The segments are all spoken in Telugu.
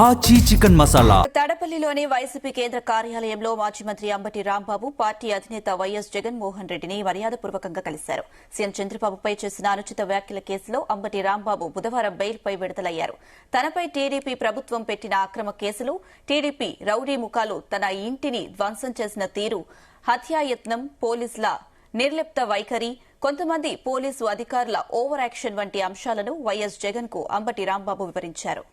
ఆచి చికెన్ మసాలా. తడపల్లిలోని వైసీపీ కేంద్ర కార్యాలయంలో మాజీ మంత్రి అంబటి రాంబాబు పార్టీ అధినేత వైఎస్ జగన్మోహన్ రెడ్డిని మర్యాదపూర్వకంగా కలిశారు. సీఎం చంద్రబాబుపై చేసిన అనుచిత వ్యాఖ్యల కేసులో అంబటి రాంబాబు బుధవారం బెయిల్పై విడుదలయ్యారు. తనపై టీడీపీ ప్రభుత్వం పెట్టిన అక్రమ కేసులు, టీడీపీ రౌడీ ముఖాలు తన ఇంటిని ధ్వంసం చేసిన తీరు, హత్యాయత్నం, పోలీసుల నిర్లిప్త వైఖరి, కొంతమంది పోలీసు అధికారుల ఓవర్ యాక్షన్ వంటి అంశాలను వైఎస్ జగన్ కు అంబటి రాంబాబు వివరించారు.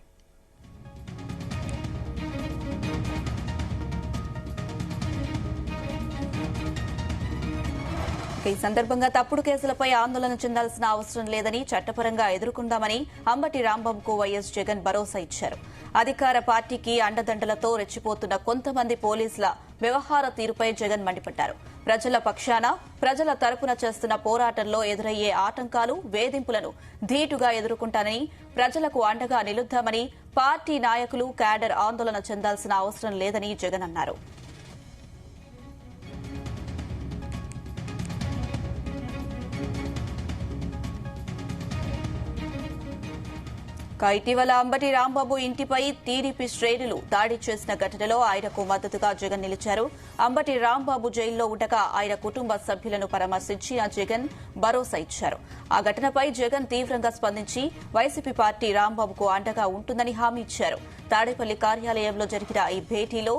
ఈ సందర్భంగా తప్పుడు కేసులపై ఆందోళన చెందాల్సిన అవసరం లేదని, చట్టపరంగా ఎదుర్కొందామని అంబటి రాంబాబుకు వైఎస్ జగన్ భరోసా ఇచ్చారు. అధికార పార్టీకి అండదండలతో రెచ్చిపోతున్న కొంతమంది పోలీసుల వ్యవహార తీరుపై జగన్ మండిపడ్డారు. ప్రజల పక్షాన, ప్రజల తరపున చేస్తున్న పోరాటంలో ఎదురయ్యే ఆటంకాలు, వేధింపులను ధీటుగా ఎదుర్కొంటానని, ప్రజలకు అండగా నిలుద్దామని, పార్టీ నాయకులు, క్యాడర్ ఆందోళన చెందాల్సిన అవసరం లేదని జగన్ అన్నారు. ఇటీవల అంబటి రాంబాబు ఇంటిపై టీడీపీ శ్రేణులు దాడి చేసిన ఘటనలో ఆయనకు మద్దతుగా జగన్ నిలిచారు. అంబటి రాంబాబు జైల్లో ఉండగా ఆయన కుటుంబ సభ్యులను పరామర్శించిన జగన్ భరోసా ఇచ్చారు. ఆ ఘటనపై జగన్ తీవ్రంగా స్పందించి వైసీపీ పార్టీ రాంబాబుకు అండగా ఉంటుందని హామీ ఇచ్చారు. తాడేపల్లి కార్యాలయంలో జరిగిన ఈ భేటీలో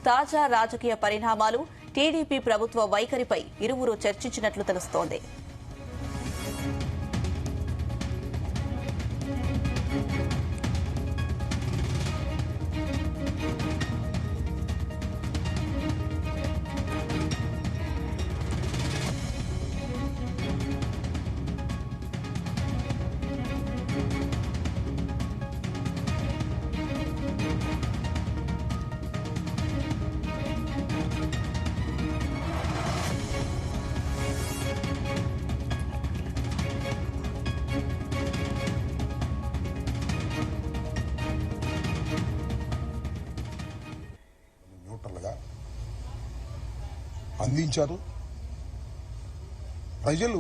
తాజా రాజకీయ పరిణామాలు, టీడీపీ ప్రభుత్వ వైఖరిపై ఇరువురు చర్చించినట్లు తెలుస్తోంది. అందించారు. ప్రజలు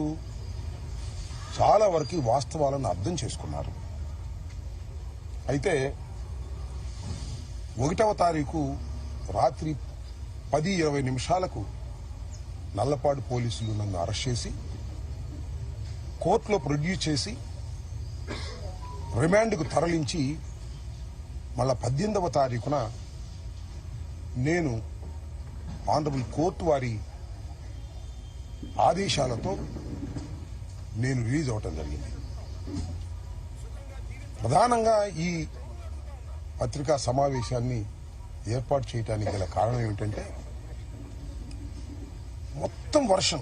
చాలా వరకు వాస్తవాలను అర్థం చేసుకున్నారు. అయితే 1వ తారీఖు రాత్రి 10:20 నిమిషాలకు నల్లపాడు పోలీసులు నన్ను అరెస్ట్ చేసి కోర్టులో ప్రొడ్యూస్ చేసి రిమాండ్కు తరలించి మళ్ళా 18వ తారీఖున నేను ఆనరబుల్ కోర్టు వారి ఆదేశాలతో నేను రిలీజ్ అవటం జరిగింది. ప్రధానంగా ఈ పత్రికా సమావేశాన్ని ఏర్పాటు చేయడానికి గల కారణం ఏమిటంటే, మొత్తం వర్షం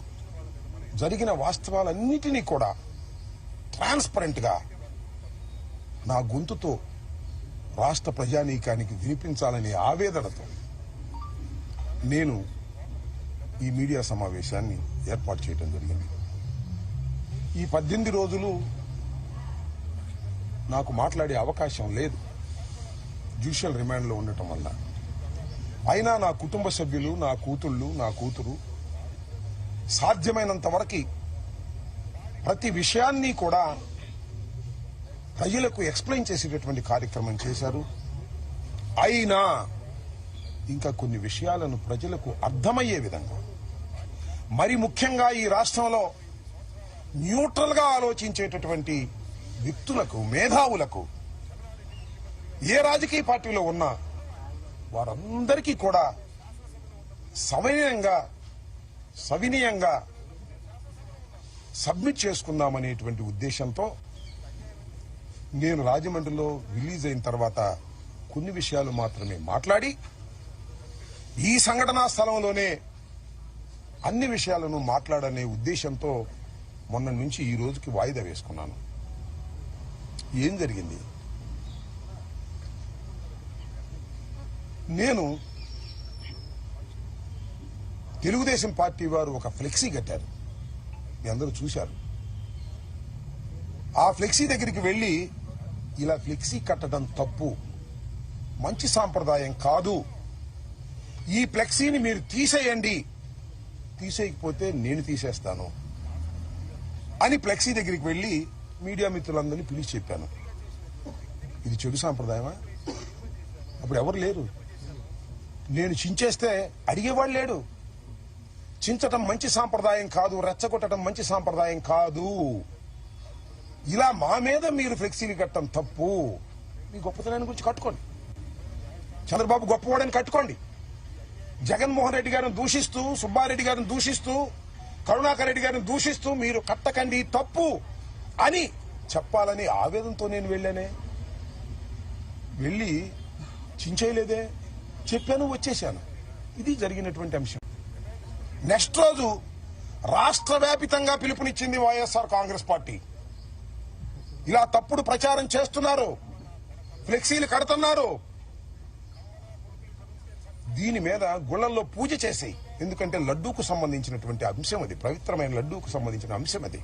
జరిగిన వాస్తవాలన్నిటినీ కూడా ట్రాన్స్పరెంట్ గా నా గొంతుతో రాష్ట్ర ప్రజానీకానికి వినిపించాలనే ఆవేదనతో నేను ఈ మీడియా సమావేశాన్ని ఏర్పాటు చేయడం జరిగింది. ఈ 18 రోజులు నాకు మాట్లాడే అవకాశం లేదు జ్యుడిషియల్ రిమాండ్లో ఉండటం వల్ల. అయినా నా కుటుంబ సభ్యులు, నా కూతుళ్ళు, నా కూతురు సాధ్యమైనంత వరకు ప్రతి విషయాన్ని కూడా ప్రజలకు ఎక్స్ప్లెయిన్ చేసేటటువంటి కార్యక్రమం చేశారు. అయినా ఇంకా కొన్ని విషయాలను ప్రజలకు అర్థమయ్యే విధంగా, మరి ముఖ్యంగా ఈ రాష్ట్రంలో న్యూట్రల్ గా ఆలోచించేటటువంటి వ్యక్తులకు, మేధావులకు, ఏ రాజకీయ పార్టీలో ఉన్నా వారందరికీ కూడా సవినయంగా సబ్మిట్ చేసుకుందామనేటువంటి ఉద్దేశంతో నేను రాజమండ్రిలో రిలీజ్ అయిన తర్వాత కొన్ని విషయాలు మాత్రమే మాట్లాడి, ఈ సంఘటనా స్థలంలోనే అన్ని విషయాలను మాట్లాడనే ఉద్దేశంతో మొన్న నుంచి ఈ రోజుకి వాయిదా వేసుకున్నాను. ఏం జరిగింది? నేను తెలుగుదేశం పార్టీ వారు ఒక ఫ్లెక్సీ కట్టారు, మీ అందరూ చూశారు. ఆ ఫ్లెక్సీ దగ్గరికి వెళ్లి, ఇలా ఫ్లెక్సీ కట్టడం తప్పు, మంచి సాంప్రదాయం కాదు, ఈ ఫ్లెక్సీని మీరు తీసేయండి, తీసేయకపోతే నేను తీసేస్తాను అని ఫ్లెక్సీ దగ్గరికి వెళ్లి మీడియా మిత్రులందరినీ పిలిచి చెప్పాను, ఇది చెడు సాంప్రదాయమా? అప్పుడు ఎవరు లేరు. నేను చించేస్తే అడిగేవాడు లేడు. చించటం మంచి సాంప్రదాయం కాదు, రెచ్చగొట్టడం మంచి సాంప్రదాయం కాదు. ఇలా మా మీద మీరు ఫ్లెక్సీలు కట్టడం తప్పు. మీ గొప్పతనాన్ని గురించి కట్టుకోండి. చంద్రబాబు గొప్పవాడని కట్టుకోండి. జగన్మోహన్ రెడ్డి గారిని దూషిస్తూ, సుబ్బారెడ్డి గారిని దూషిస్తూ, కరుణాకర్ రెడ్డి గారిని దూషిస్తూ మీరు కట్టకండి తప్పు అని చెప్పాలని ఆవేదనతో నేను వెళ్ళానే. వెళ్ళి చించేయలేదే, చెప్పాను, వచ్చేశాను. ఇది జరిగినటువంటి అంశం. నెక్స్ట్ రోజు రాష్ట్ర వ్యాపితంగా పిలుపునిచ్చింది వైఎస్ఆర్ కాంగ్రెస్ పార్టీ. ఇలా తప్పుడు ప్రచారం చేస్తున్నారు, ఫ్లెక్సీలు కడుతున్నారు, దీని మీద గుళ్ళల్లో పూజ చేసి, ఎందుకంటే లడ్డూకు సంబంధించినటువంటి అంశం అది, పవిత్రమైన లడ్డూకు సంబంధించిన అంశం అది.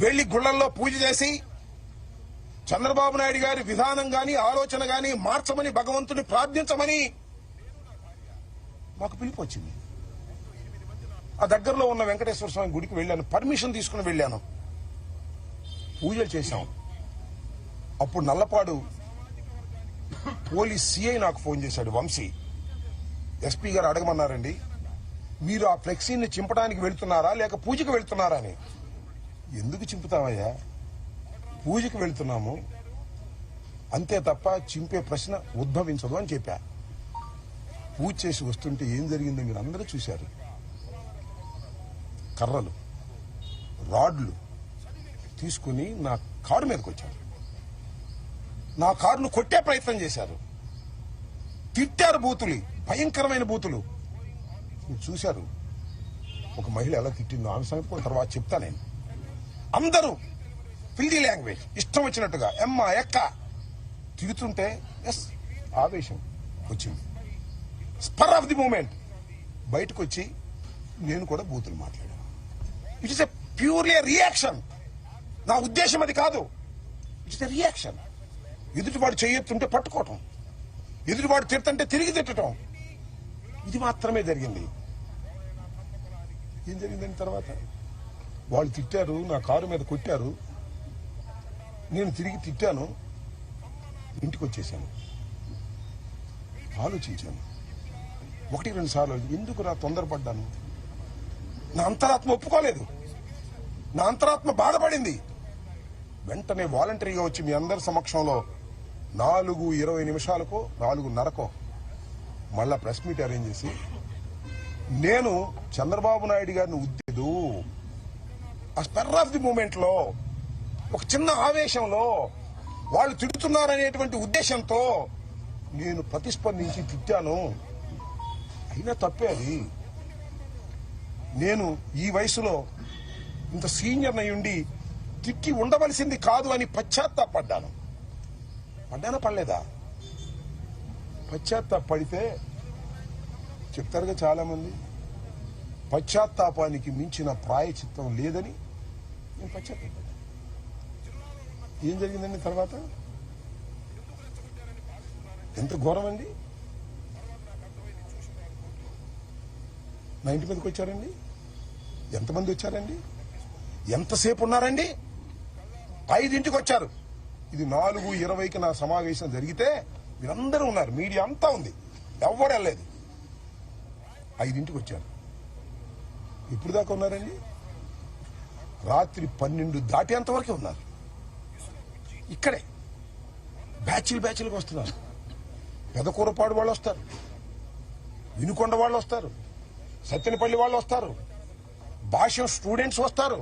వెళ్లి గుళ్ళల్లో పూజ చేసి చంద్రబాబు నాయుడు గారి విధానం గాని ఆలోచన గాని మార్చమని భగవంతుని ప్రార్థించమని మాకు పిలుపు వచ్చింది. ఆ దగ్గరలో ఉన్న వెంకటేశ్వర స్వామి గుడికి వెళ్ళాను, పర్మిషన్ తీసుకుని వెళ్ళాను, పూజలు చేశాం. అప్పుడు నల్లపాడు పోలీస్ సిఐ నాకు ఫోన్ చేశాడు, వంశీ. ఎస్పీ గారు అడగమన్నారండి, మీరు ఆ ఫ్లెక్సీని చింపడానికి వెళ్తున్నారా లేక పూజకు వెళ్తున్నారా అని. ఎందుకు చింపుతామయ్యా, పూజకు వెళ్తున్నాము అంతే తప్ప చింపే ప్రశ్న ఉద్భవించదు అని చెప్పా. పూజ చేసి వస్తుంటే ఏం జరిగిందో మీరు అందరూ చూశారు. కర్రలు, రాడ్లు తీసుకుని నా కారు మీదకి వచ్చారు. నా కారును కొట్టే ప్రయత్నం చేశారు, తిట్టారు, బూతులు, భయంకరమైన బూతులు. మీరు చూశారు ఒక మహిళ ఎలా తిట్టిందో, ఆమె సంగతి కూడా తర్వాత చెప్తా నేను. అందరూ ఫిల్దీ లాంగ్వేజ్ ఇష్టం వచ్చినట్టుగా ఎమ్మ ఎక్క తిడుతుంటే ఎస్ ఆవేశం వచ్చింది. స్పర్ ఆఫ్ ది మూమెంట్ బయటకు వచ్చి నేను కూడా బూతులు మాట్లాడాను. It is a purely reaction. నా ఉద్దేశం అది కాదు, ఇట్ ఇస్ ఎ రియాక్షన్. ఎదుటివాడు చేయొత్తుంటే పట్టుకోవటం, ఎదుటివాడు తిడుతుంటే తిరిగి తిట్టడం, ఇది మాత్రమే జరిగింది. ఏం జరిగిందని తర్వాత వాళ్ళు తిట్టారు, నా కారు మీద కొట్టారు, నేను తిరిగి తిట్టాను, ఇంటికి వచ్చేసాను. ఆలోచించాను 1-2 సార్లు, ఎందుకు నా తొందరపడ్డాను. నా అంతరాత్మ ఒప్పుకోలేదు, నా అంతరాత్మ బాధపడింది. వెంటనే వాలంటరీగా వచ్చి మీ అందరి సమక్షంలో 4:20 4:30 మళ్ళా ప్రెస్ మీట్ అరేంజ్ చేసి, నేను చంద్రబాబు నాయుడు గారిని ఉద్దేదు ఆ స్పెర్ ఆఫ్ ది మూమెంట్ లో, ఒక చిన్న ఆవేశంలో వాళ్ళు తిడుతున్నారనేటువంటి ఉద్దేశంతో నేను ప్రతిస్పందించి తిట్టాను. అయినా తప్పే అది. నేను ఈ వయసులో ఇంత సీనియర్ అయ్యుండి తిట్టి ఉండవలసింది కాదు అని పశ్చాత్తాపడ్డాను. పడ్డానా పడలేదా? పశ్చాత్తాపడితే చెప్తారుగా చాలా మంది, పశ్చాత్తాపానికి మించిన ప్రాయచిత్తం లేదని నేను పశ్చాత్తాపడ్డాను. ఏం జరిగిందండి తర్వాత? ఎంత ఘోరం అండి. నా ఇంటి మీదకి వచ్చారండి, ఎంతమంది వచ్చారండి, ఎంతసేపు ఉన్నారండి? 5ంటికి వచ్చారు. ఇది 4:20కి నా సమావేశం జరిగితే మీరందరూ ఉన్నారు, మీడియా అంతా ఉంది, ఎవరు వెళ్ళలేదు. 5ంటికి వచ్చారు. ఎప్పుడు దాకా ఉన్నారండి? రాత్రి 12 దాటేంతవరకే ఉన్నారు. ఇక్కడే బ్యాచ్లుగా వస్తున్నారు. పెదకూరపాడు వాళ్ళు వస్తారు, వినుకొండ వాళ్ళు వస్తారు, సత్తెనపల్లి వాళ్ళు వస్తారు, భాష్యం స్టూడెంట్స్ వస్తారు,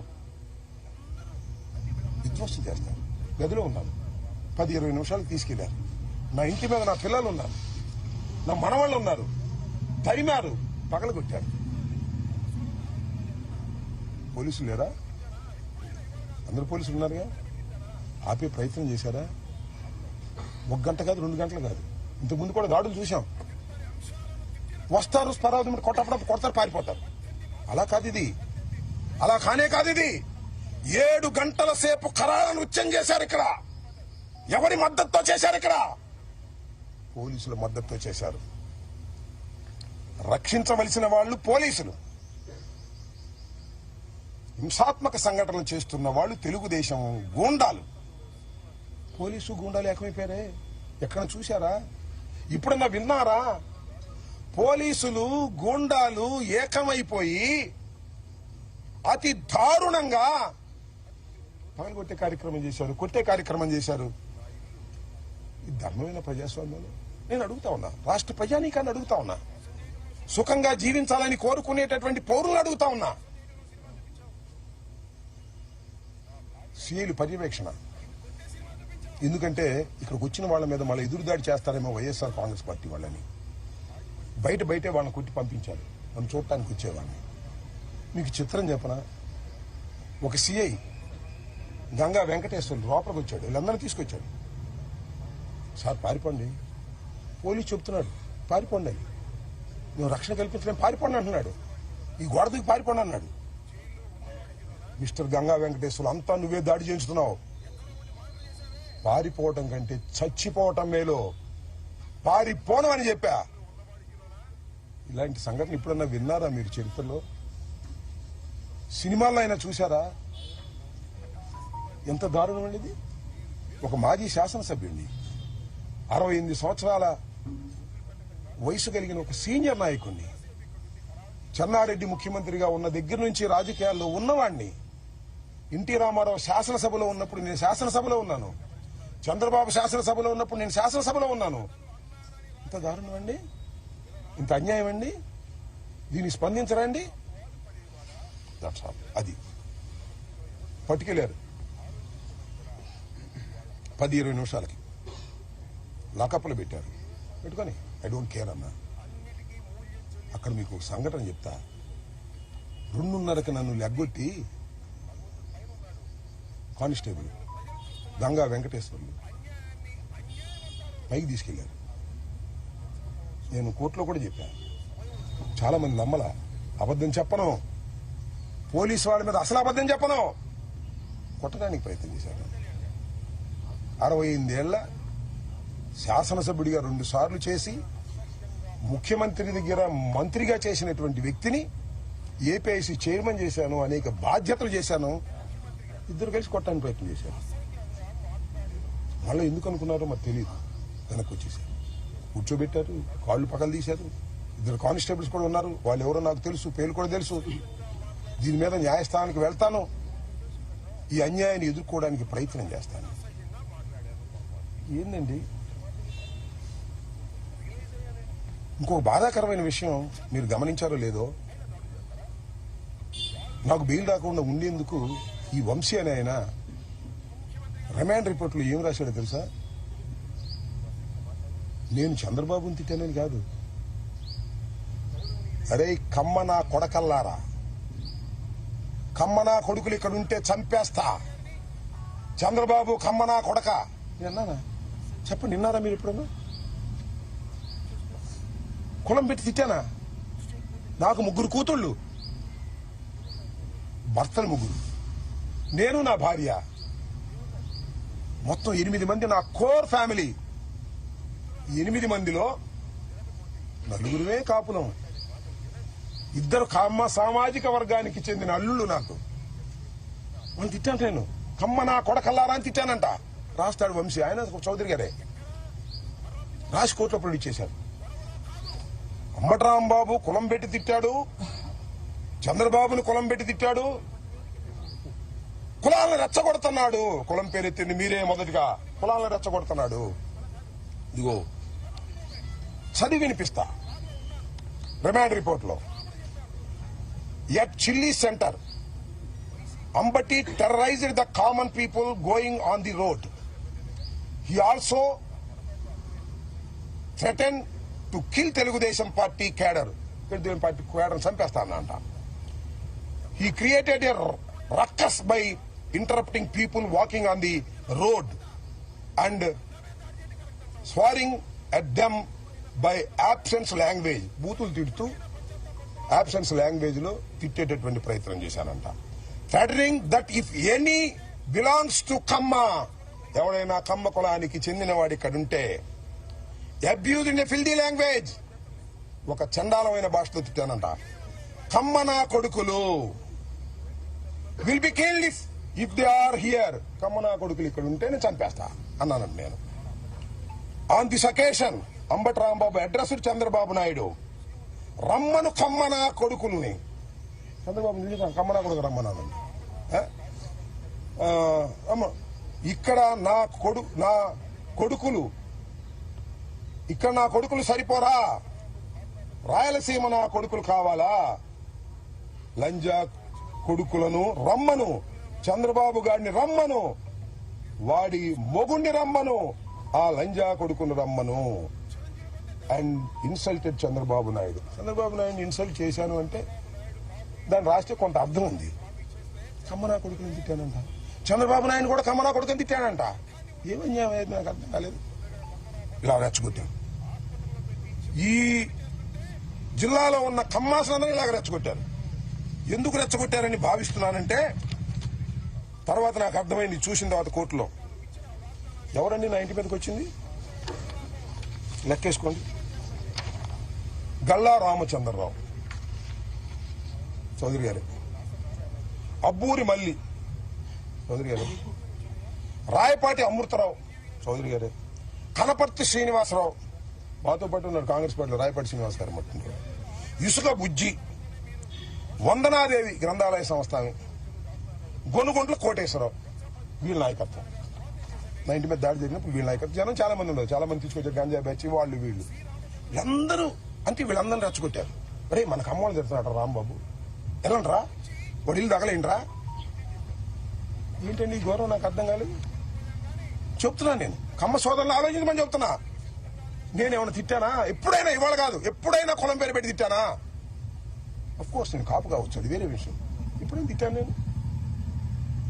విధ్వంసం చేస్తారు. గదిలో ఉన్నాను, 10-20 నిమిషాలకు తీసుకెళ్లారు. నా ఇంటి మీద నా పిల్లలు ఉన్నారు, నా మనవాళ్ళు ఉన్నారు, తరిమారు, పగలగొట్టారు. పోలీసులు లేరా? అందరు పోలీసులు ఉన్నారుగా. ఆపే ప్రయత్నం చేశారా? 1 గంట కాదు, 2 గంటలు కాదు, ఇంతకుముందు కూడా దాడులు చూశాం. వస్తారు, స్పరావతి కొట్టప్పుడు కొడతారు, పారిపోతారు. అలా కాదు ఇది, అలా కానే కాదు ఇది. 7 గంటల సేపు ఖరారా నృత్యం చేశారు ఇక్కడ. ఎవరి మద్దతుతో చేశారు? ఇక్కడ పోలీసుల మద్దతుతో చేశారు. రక్షించవలసిన వాళ్ళు పోలీసులు, హింసాత్మక సంఘటనలు చేస్తున్న వాళ్ళు తెలుగుదేశం గూండాలు. పోలీసు గూండాలు ఏకమైపోయారే, ఎక్కడ చూశారా? ఇప్పుడన్నా విన్నారా? పోలీసులు గూండాలు ఏకమైపోయి అతి దారుణంగా పగలగొట్టే కార్యక్రమం చేశారు, కొట్టే కార్యక్రమం చేశారు. ఈ ధర్మమైన ప్రజాస్వామ్యంలో నేను అడుగుతా ఉన్నా, రాష్ట్ర ప్రజానీకాన్ని అడుగుతా ఉన్నా, సుఖంగా జీవించాలని కోరుకునేటటువంటి పౌరులు అడుగుతా ఉన్నా. సీఐలు పర్యవేక్షణ, ఎందుకంటే ఇక్కడికి వచ్చిన వాళ్ళ మీద మళ్ళీ ఎదురుదాడి చేస్తారేమో వైఎస్ఆర్ కాంగ్రెస్ పార్టీ వాళ్ళని. బయటే వాళ్ళని కొట్టి పంపించారు, మనం చూడటానికి వచ్చేవాడిని. మీకు చిత్రం చెప్పనా, ఒక సిఐ గంగా వెంకటేశ్వర్లు లోపలికి వచ్చాడు, వీళ్ళందరినీ తీసుకొచ్చాడు. సార్ పారిపోండి, పోలీసు చెప్తున్నాడు పారిపోండి, మేము రక్షణ కల్పించలేం, పారిపోండి అంటున్నాడు. ఈ గోడ దిగి పారిపోండి అన్నాడు. మిస్టర్ గంగా వెంకటేశ్వర్లు, అంతా నువ్వే దాడి చేయించుతున్నావు, పారిపోవటం కంటే చచ్చిపోవటం మేలో, పారిపోను అని చెప్పా. ఇలాంటి సంఘటన ఇప్పుడన్నా విన్నారా మీరు చరిత్రలో? సినిమాల్లో అయినా చూశారా? ఎంత దారుణం అండి. ఒక మాజీ శాసనసభ్యుడిని, 68 సంవత్సరాల వయసు కలిగిన ఒక సీనియర్ నాయకుడిని, చెన్నారెడ్డి ముఖ్యమంత్రిగా ఉన్న దగ్గర నుంచి రాజకీయాల్లో ఉన్నవాడిని, ఎన్టీ రామారావు శాసనసభలో ఉన్నప్పుడు నేను శాసనసభలో ఉన్నాను, చంద్రబాబు శాసనసభలో ఉన్నప్పుడు నేను శాసనసభలో ఉన్నాను. ఇంత దారుణం అండి, ఇంత అన్యాయం అండి, దీన్ని స్పందించరండి. అది పట్టుకెళ్ళారు 10-20 నిమిషాలకి లాకప్లో పెట్టారు. పెట్టుకొని ఐ డోంట్ కేర్ అన్నా. అక్కడ మీకు సంఘటన చెప్తా. 2:30కి నన్ను లెగ్గొట్టి కానిస్టేబుల్ గంగా వెంకటేశ్వర్లు పైకి తీసుకెళ్లారు. నేను కోర్టులో కూడా చెప్పాను, చాలా మంది నమ్మల. అబద్ధం చెప్పను, పోలీసు వాళ్ళ మీద అసలు అబద్ధం చెప్పను. కొట్టడానికి ప్రయత్నం చేశాను. 68 ఏళ్ల శాసనసభ్యుడిగా 2 సార్లు చేసి ముఖ్యమంత్రి దగ్గర మంత్రిగా చేసినటువంటి వ్యక్తిని ఏపీఐసీ చైర్మన్ చేశాను, అనేక బాధ్యతలు చేశాను. ఇద్దరు కలిసి కొట్టడానికి ప్రయత్నం చేశారు. మళ్ళీ ఎందుకు అనుకున్నారో మాకు తెలియదు. వెనక్కి వచ్చేసారు, కూర్చోబెట్టారు, కాళ్ళు పగలు తీశారు. 2 కానిస్టేబుల్స్ కూడా ఉన్నారు, వాళ్ళు ఎవరో నాకు తెలుసు, పేర్లు కూడా తెలుసు. దీని మీద న్యాయస్థానానికి వెళ్తాను, ఈ అన్యాయాన్ని ఎదుర్కోవడానికి ప్రయత్నం చేస్తాను. ఏందండి ఇంకొక బాధాకరమైన విషయం మీరు గమనించారో లేదో, నాకు బెయిల్ రాకుండా ఉండేందుకు ఈ వంశీ అనే ఆయన రిమాండ్ రిపోర్ట్లో ఏం రాశాడో తెలుసా? నేను చంద్రబాబుని తిట్టానని కాదు, అరే కమ్మ నా కొడకల్లారా, కమ్మ నా కొడుకులు ఇక్కడుంటే చంపేస్తా, చంద్రబాబు కమ్మ నా కొడక. అన్నానా? చెప్పండి, విన్నారా మీరు ఎప్పుడన్నా? కులం పెట్టి తిట్టానా? నాకు 3 కూతుళ్ళు, భర్తలు 3, నేను నా భార్య, మొత్తం 8 మంది నా కోర్ ఫ్యామిలీ. 8 మందిలో 4 కాపులం, 2 కమ్మ సామాజిక వర్గానికి చెందిన అల్లుళ్ళు నాకు. వాళ్ళు తిట్టాను, నేను కమ్మ నా కొడకల్లారా అని తిట్టానంట. రాస్తాడు వంశీ, ఆయన చౌదరి గారే రాసి కోర్టులో ప్రొడ్యూస్ చేశారు. అంబటి రాంబాబు కులం పెట్టి తిట్టాడు, చంద్రబాబుని కులం పెట్టి తిట్టాడు, కులాలను రెచ్చగొడుతున్నాడు. కులం పేరెత్తింది మీరే మొదటిగా, కులాలను రెచ్చగొడుతున్నాడు. ఇదిగో చదివి వినిపిస్తా. రిమాండ్ రిపోర్ట్లో, at chilli centre Ambati terrorized the common people going on the road. He also threatened to kill Telugudesam party cadre. Telugudesam party cadre చంపేస్తానంట. He created a ruckus by interrupting people walking on the road and swearing at them by absence language. బూతులు తిడుతూ absence language లో తిట్టేటటువంటి ప్రయత్నం చేశానంట. Threatening that if any belongs to Kamma, ఎవడైనా కమ్మ కులానికి చెందినవాడు ఇక్కడ ఉంటే, abuse in a filthy language, ఒక చండాలమైన భాషతో తిట్టానంట. కమ్మ నా కొడుకులు, will be killed if they are here. కమ్మనా కొడుకులు ఇక్కడ ఉంటే నేను చంపేస్తా అన్నాను నేను. On this occasion Ambati Rambabu addressed Chandrababu Naidu, రమ్మను కమ్మనా కొడుకుల్ని. చంద్రబాబు నిజంగా కమ్మనా కొడుకు రమ్మన్నానండి. ఇక్కడ నా కొడుకులు ఇక్కడ నా కొడుకులు సరిపోరా, రాయలసీమ నా కొడుకులు కావాలా? లంజా కొడుకులను రమ్మను, చంద్రబాబు గారిని రమ్మను, వాడి మొగుణ్ణి రమ్మను, ఆ లంజా కొడుకును రమ్మను. And insulted Chandrababu Naidu. Chandrababu Naidu insult చేశాను అంటే దాన్ని రాస్తే కొంత అర్థం ఉంది. కమ్మనా కొడుకుని తిట్టానంట, చంద్రబాబు నాయుడు కూడా కమ్మనా కొడుకుని తిట్టానంట. ఏమన్యాయం నాకు అర్థం కాలేదు. ఇలా రెచ్చగొట్టాను. ఈ జిల్లాలో ఉన్న కమ్మాసులందరూ ఇలాగ రెచ్చగొట్టారు. ఎందుకు రెచ్చగొట్టారని భావిస్తున్నానంటే తర్వాత నాకు అర్థమైంది చూసిన తర్వాత కోర్టులో. ఎవరండి నా ఇంటి మీదకి వచ్చింది? లెక్కేసుకోండి. గల్లా రామచంద్రరావు చౌదరి గారు, అబ్బూరి మల్లి చౌదరి గారు, రాయపాటి అమృతరావు చౌదరి గారు, కనపర్తి శ్రీనివాసరావు, మాతో పాటు ఉన్నాడు కాంగ్రెస్ పార్టీలో రాయపాటి శ్రీనివాస్ గారు మట్టు, ఇసుక బుజ్జి, వందనాదేవి గ్రంథాలయ సంస్థానం, గొనుగొంట్ల కోటేశ్వరరావు. వీళ్ళ నాయకత్వం. నా ఇంటి మీద దాడి జరిగినప్పుడు వీళ్ళ నాయకత్వం. జనం చాలా మంది ఉన్నారు, చాలా మంది తీసుకొచ్చారు, గంజా బ్యాచ్ వాళ్ళు వీళ్ళు వీళ్ళందరూ. అంటే వీళ్ళందరూ రెచ్చగొట్టారు. అరే మనకు అమ్మవాళ్ళు తెస్తున్నాడు రాంబాబు, ఎలాంట్రా వాడు ఇల్లు తగలేంట్రా. ఏంటండి ఈ గౌరవం నాకు అర్థం కాలేదు. చెప్తున్నాను నేను, కమ్మ సోదరులు ఆలోచించమని చెప్తున్నా. నేనేమన్నా తిట్టానా? ఎప్పుడైనా, ఇవాళ కాదు, ఎప్పుడైనా కులం పేరు పెట్టి తిట్టానా? అఫ్ కోర్స్ నేను కాపు కావచ్చు, అది వేరే విషయం. ఎప్పుడైనా తిట్టాను నేను?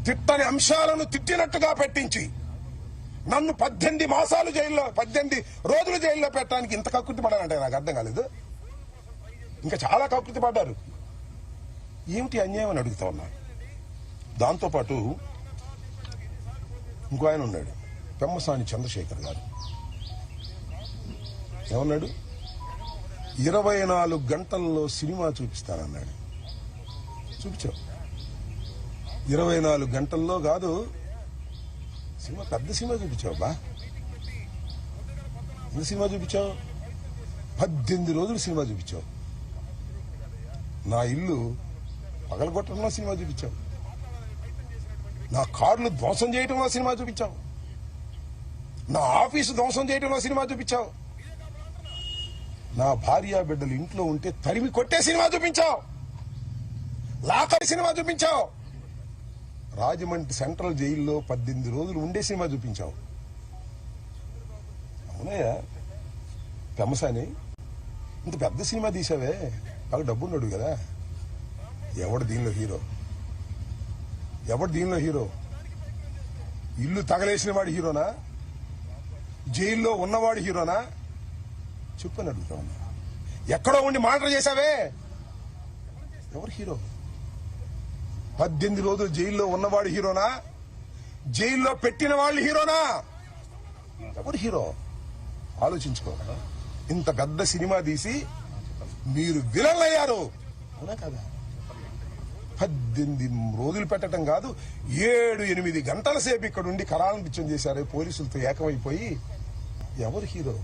తిట్టని అంశాలను తిట్టినట్టుగా పెట్టించి నన్ను 18 మాసాలు జైల్లో, 18 రోజులు జైల్లో పెట్టడానికి ఇంత కకృతి పడాలంటే నాకు అర్థం కాలేదు. ఇంకా చాలా కకృతి పడ్డారు. ఏమిటి అన్యాయం అని అడుగుతా ఉన్నా. దాంతోపాటు ఇంకో ఆయన ఉన్నాడు, పెమ్మసాని చంద్రశేఖర్ గారు. ఏమన్నాడు? 24 గంటల్లో సినిమా చూపిస్తానన్నాడు. చూపించావు. 24 గంటల్లో కాదు, సినిమా పెద్ద సినిమా చూపించావు బా. ఎంత సినిమా చూపించావు? 18 రోజులు సినిమా చూపించావు. నా ఇల్లు పగలగొట్టడంలో సినిమా చూపించావు. నా కార్లు ధ్వంసం చేయడంలో సినిమా చూపించావు. నా ఆఫీసు ధ్వంసం చేయడంలో సినిమా చూపించావు. నా భార్య బిడ్డలు ఇంట్లో ఉంటే తరిమి కొట్టే సినిమా చూపించావు. లాకరి సినిమా చూపించావు. రాజమండ్రి సెంట్రల్ జైల్లో 18 రోజులు ఉండే సినిమా చూపించావు. అవునయ్యా పెమ్మసాని, ఇంత పెద్ద సినిమా తీసావే, బాగా డబ్బున్నాడు కదా. ఎవడు దీనిలో హీరో? ఎవడు దీనిలో హీరో? ఇల్లు తగలేసిన వాడు హీరోనా? జైల్లో ఉన్నవాడు హీరోనా? చెప్పని అడుగుతా ఉన్నా. ఎక్కడో ఉండి మాటలు చేశావే, ఎవరు హీరో? 18 రోజులు జైల్లో ఉన్నవాడు హీరోనా? జైల్లో పెట్టిన వాళ్ళు హీరోనా? ఎవరు హీరో? ఆలోచించుకో. ఇంత పెద్ద సినిమా తీసి మీరు విలన్ అయ్యారు, అవునా కదా? 18 రోజులు పెట్టడం కాదు, 7-8 గంటల సేపు ఇక్కడ ఉండి కరాలను పిచ్చం చేశారు పోలీసులతో ఏకమైపోయి. ఎవరు హీరో?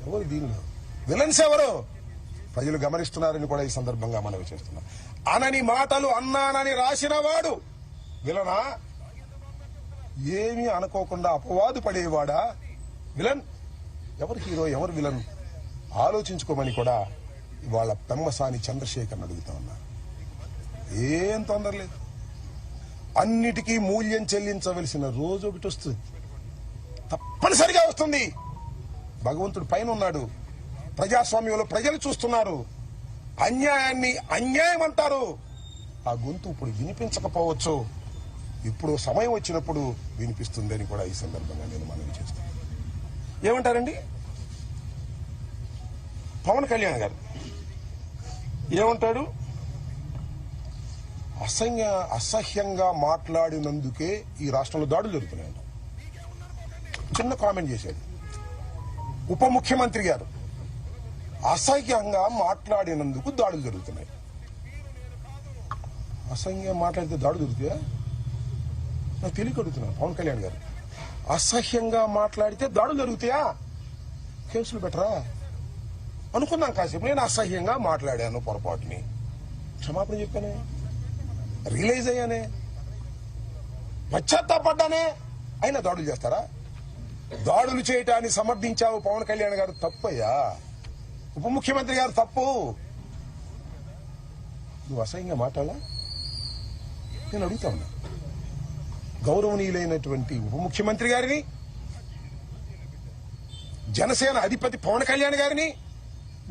ఎవరు దీనిలో విలన్స్? ఎవరు? ప్రజలు గమనిస్తున్నారని కూడా ఈ సందర్భంగా మనవి చేస్తున్నా. అనని మాటలు అన్నానని రాసిన వాడు విలనా? ఏమీ అనుకోకుండా అపవాదు పడేవాడా విలన్? ఎవరు హీరో, ఎవరు విలన్? ఆలోచించుకోమని కూడా ఇవాళ పెమ్మసాని చంద్రశేఖర్ అడుగుతా ఉన్నా. ఏం తొందర లేదు. అన్నిటికీ మూల్యం చెల్లించవలసిన రోజు ఒకటి వస్తుంది, తప్పనిసరిగా వస్తుంది. భగవంతుడు పైన ఉన్నాడు, ప్రజాస్వామ్యంలో ప్రజలు చూస్తున్నారు. అన్యాయాన్ని అన్యాయం అంటారు. ఆ గొంతు ఇప్పుడు వినిపించకపోవచ్చు, ఇప్పుడు సమయం వచ్చినప్పుడు వినిపిస్తుందని కూడా ఈ సందర్భంగా నేను మనవి చేస్తాను. ఏమంటారండి పవన్ కళ్యాణ్ గారు? ఏమంటాడు? అసహ్యంగా మాట్లాడినందుకే ఈ రాష్ట్రంలో దాడులు జరుగుతున్నాయంట. చిన్న కామెంట్ చేశాడు ఉప ముఖ్యమంత్రి గారు. అసహ్యంగా మాట్లాడినందుకు దాడులు జరుగుతున్నాయి. అసహ్యంగా మాట్లాడితే దాడు దొరుకుతాయా? నాకు తెలియక అడుగుతున్నాను పవన్ కళ్యాణ్ గారు. అసహ్యంగా మాట్లాడితే దాడులు జరుగుతాయా? కేసులు పెట్టరా అనుకున్నాం కాసేపు. నేను అసహ్యంగా మాట్లాడాను, పొరపాటుని క్షమాపణ చెప్పానే, రియలైజ్ అయ్యానే, పశ్చాత్తాపడ్డానే, అయినా దాడులు చేస్తారా? దాడులు చేయటాన్ని సమర్థించావు పవన్ కళ్యాణ్ గారు, తప్పయ్యా. ఉప ముఖ్యమంత్రి గారు తప్పు. నువ్వు అసహ్యంగా మాట్లాడాలా? నేను అడుగుతా ఉన్నా. గౌరవనీయులైనటువంటి ఉప ముఖ్యమంత్రి గారిని, జనసేన అధిపతి పవన్ కళ్యాణ్ గారిని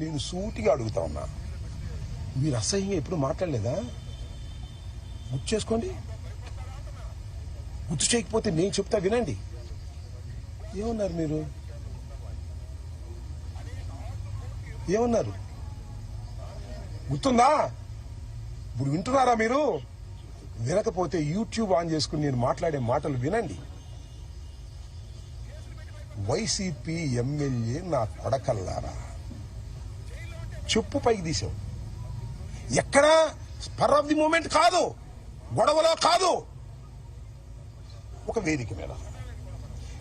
నేను సూటిగా అడుగుతా ఉన్నా. మీరు అసహ్యంగా ఎప్పుడు మాట్లాడలేదా? గుర్తు చేసుకోండి. గుర్తు చేయకపోతే నేను చెప్తా వినండి. ఏమన్నారు మీరు? ఏమన్నారు గుర్తుందా? ఇప్పుడు వింటున్నారా మీరు? వినకపోతే యూట్యూబ్ ఆన్ చేసుకుని నేను మాట్లాడే మాటలు వినండి. వైసీపీ ఎమ్మెల్యే నా కొడకల్లారా, చెప్పు పైకి తీసావు. ఎక్కడా స్పర్ ఆఫ్ ది మూమెంట్ కాదు, గొడవలో కాదు, ఒక వేదిక మీద,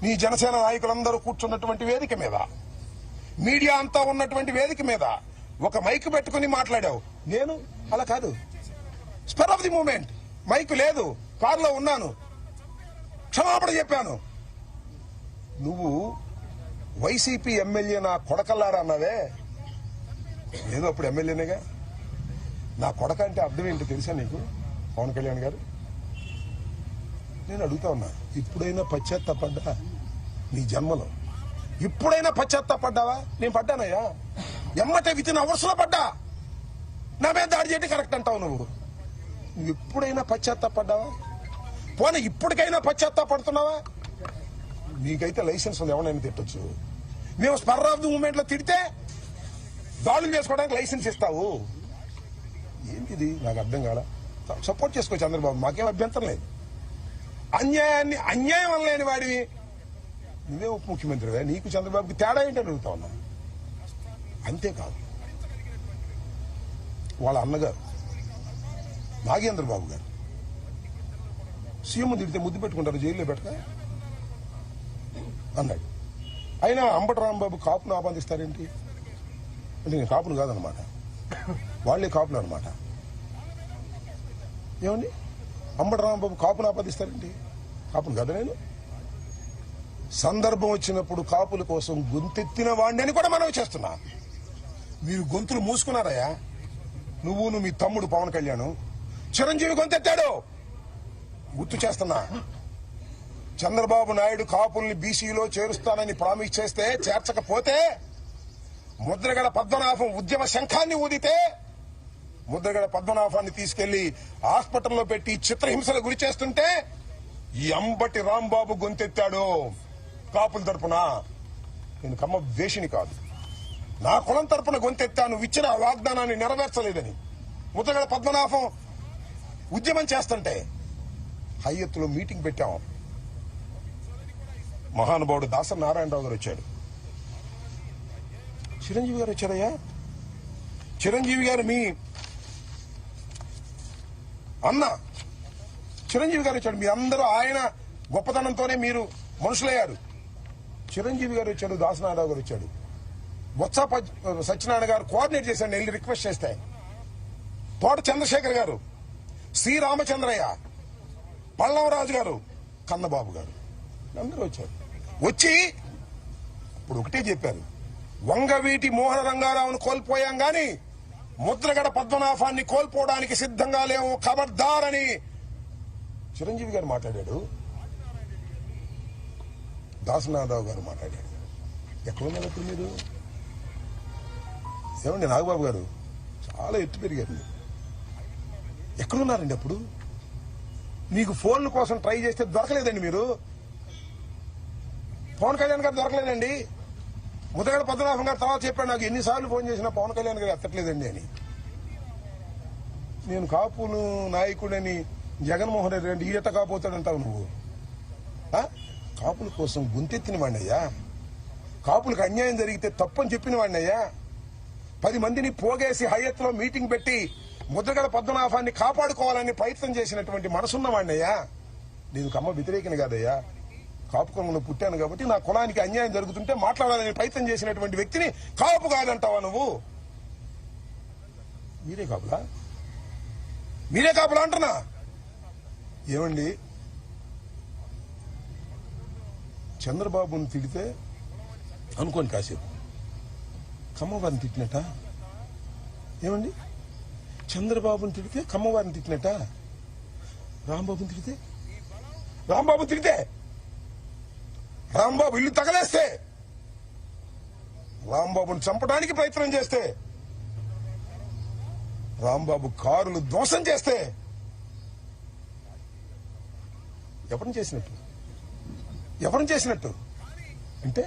నీ జనసేన నాయకులందరూ కూర్చున్నటువంటి వేదిక మీద, మీడియా అంతా ఉన్నటువంటి వేదిక మీద ఒక మైక్ పెట్టుకుని మాట్లాడావు. నేను అలా కాదు. Spur of the moment, mike లేదు, కారులో ఉన్నాను, క్షమాపణ చెప్పాను. నువ్వు వైసీపీ ఎమ్మెల్యే నా కొడకల్లారా అన్నావే, ఏదో అప్పుడు ఎమ్మెల్యేనేగా. నా కొడక అంటే అర్థం ఏంటో తెలుసా నీకు పవన్ కళ్యాణ్ గారు? నేను అడుగుతా ఉన్నా, ఇప్పుడైనా పశ్చాత్తాపడ్డా నీ జన్మలో? ఇప్పుడైనా పశ్చాత్తాపడ్డావా? నేను పడ్డానయ్యా, ఎమ్మటే వితిన్ అవర్స్ లో పడ్డా. నా మీద దాడి చేయడం కరెక్ట్ అంటావు నువ్వు ఎప్పుడైనా పశ్చాత్తాపడ్డావా? పోనీ ఇప్పటికైనా పశ్చాత్తాపడుతున్నావా? నీకైతే లైసెన్స్ ఉంది, ఎవరైనా తిట్టొచ్చు. మేము స్పర్ ఆఫ్ ది మూమెంట్ లో తిడితే దాడులు చేసుకోవడానికి లైసెన్స్ ఇస్తావు. ఏంటిది నాకు అర్థం కాల. సపోర్ట్ చేసుకో చంద్రబాబు, మాకేం అభ్యంతరం లేదు. అన్యాయం అనలేని వాడివి నువ్వే ఉప ముఖ్యమంత్రివే, నీకు చంద్రబాబుకి తేడా ఏంటని అడుగుతా ఉన్నా. అంతేకాదు, వాళ్ళ అన్నగారు నాగేంద్ర బాబు గారు సీఎం తిడితే ముద్దు పెట్టుకుంటారు, జైల్లో పెట్టక అన్నాడు. అయినా అంబటి రాంబాబు కాపును ఆపాదిస్తారేంటి అంటే నేను కాపును కాదనమాట, వాళ్లే కాపులు అనమాట. ఏమండి, అంబటి రాంబాబు కాపును ఆపాదిస్తారేంటి? కాపును కదా నేను. సందర్భం వచ్చినప్పుడు కాపుల కోసం గొంతెత్తిన వాడిని అని కూడా మనం చేస్తున్నా. మీరు గొంతులు మూసుకున్నారయ్యా. నువ్వు మీ తమ్ముడు పవన్ కళ్యాణ్, చిరంజీవి గొంతెత్తాడు, గుర్తు చేస్తున్నా. చంద్రబాబు నాయుడు కాపుల్ని బీసీలో చేరుస్తానని ప్రామిస్ చేస్తే, చేర్చకపోతే ముద్రగడ పద్మనాభం ఉద్యమ శంఖాన్ని ఊదితే, ముద్రగడ పద్మనాభాన్ని తీసుకెళ్లి హాస్పిటల్లో పెట్టి చిత్రహింసలు గురి చేస్తుంటే ఈ అంబటి రాంబాబు గొంతెత్తాడు కాపుల తరపున. నేను కమ్మ వేషిని కాదు, నా కులం తరపున గొంతెత్తాను. ఇచ్చిన వాగ్దానాన్ని నెరవేర్చలేదని ముద్రగడ పద్మనాభం ఉద్యమం చేస్తుంటే హైయత్తులో మీటింగ్ పెట్టాం. మహానుభావుడు దాసరి నారాయణరావు గారు వచ్చాడు, చిరంజీవి గారు వచ్చారయ్యా. చిరంజీవి గారు మీ అన్న చిరంజీవి గారు వచ్చాడు. మీ అందరూ ఆయన గొప్పతనంతోనే మీరు మనుషులయ్యారు. చిరంజీవి గారు వచ్చాడు, దాసనారాయణ గారు వచ్చాడు, బొత్స సత్యనారాయణ గారు కోఆర్డినేట్ చేశాడు, వెళ్ళి రిక్వెస్ట్ చేస్తే. తోట చంద్రశేఖర్ గారు, శ్రీరామచంద్రయ్య, పల్లవరాజు గారు, కన్నబాబు గారు అందరూ వచ్చారు. వచ్చి ఇప్పుడు ఒకటే చెప్పారు, వంగవీటి మోహన రంగారావును కోల్పోయాం గాని ముద్రగడ పద్మనాభాన్ని కోల్పోవడానికి సిద్ధంగా లేవు, ఖబర్దారని చిరంజీవి గారు మాట్లాడాడు, దాసనారాయణరావు గారు మాట్లాడాడు. ఎక్కడున్నారు ఇప్పుడు మీరు? ఏమండి నాగబాబు గారు, చాలా ఎత్తు పెరిగారు. ఎక్కడున్నారండి అప్పుడు? మీకు ఫోన్ల కోసం ట్రై చేస్తే దొరకలేదండి. మీరు పవన్ కళ్యాణ్ గారు దొరకలేదండి. ముద్రగడ పద్మనాభం గారు తర్వాత చెప్పాడు నాకు, ఎన్నిసార్లు ఫోన్ చేసినా పవన్ కళ్యాణ్ గారు ఎత్తట్లేదండి అని. నేను కాపులు నాయకుడని జగన్మోహన్ రెడ్డి అంటే ఈట కాపోతాడంటావు నువ్వు. కాపుల కోసం గొంతెత్తిన వాడినయ్యా, కాపులకు అన్యాయం జరిగితే తప్పని చెప్పిన వాడినయ్యా. 10 మందిని పోగేసి హయత్లో మీటింగ్ పెట్టి ముద్రగడ పద్మనాభాన్ని కాపాడుకోవాలని ప్రయత్నం చేసినటువంటి మనసున్నవాడినయ్యా. నేను కమ్మ వ్యతిరేకిని కాదయ్యా. కాపు కులంలో పుట్టాను కాబట్టి నా కులానికి అన్యాయం జరుగుతుంటే మాట్లాడాలని ప్రయత్నం చేసినటువంటి వ్యక్తిని కాపు కాదంటావా నువ్వు? మీరే కాపులా అంటున్నా. ఏమండి, చంద్రబాబుని తిడితే అనుకోని కాసేపు కమ్మవారిని తిట్టినట్ట. ఏమండి, చంద్రబాబుని తిడితే కమ్మవారిని తిట్టినట్ట. రాంబాబుని తిడితే రాంబాబు ఇల్లు తగలేస్తే, రాంబాబుని చంపడానికి ప్రయత్నం చేస్తే, రాంబాబు కారులు ధ్వంసం చేస్తే ఎవరిని చేసినట్టు అంటే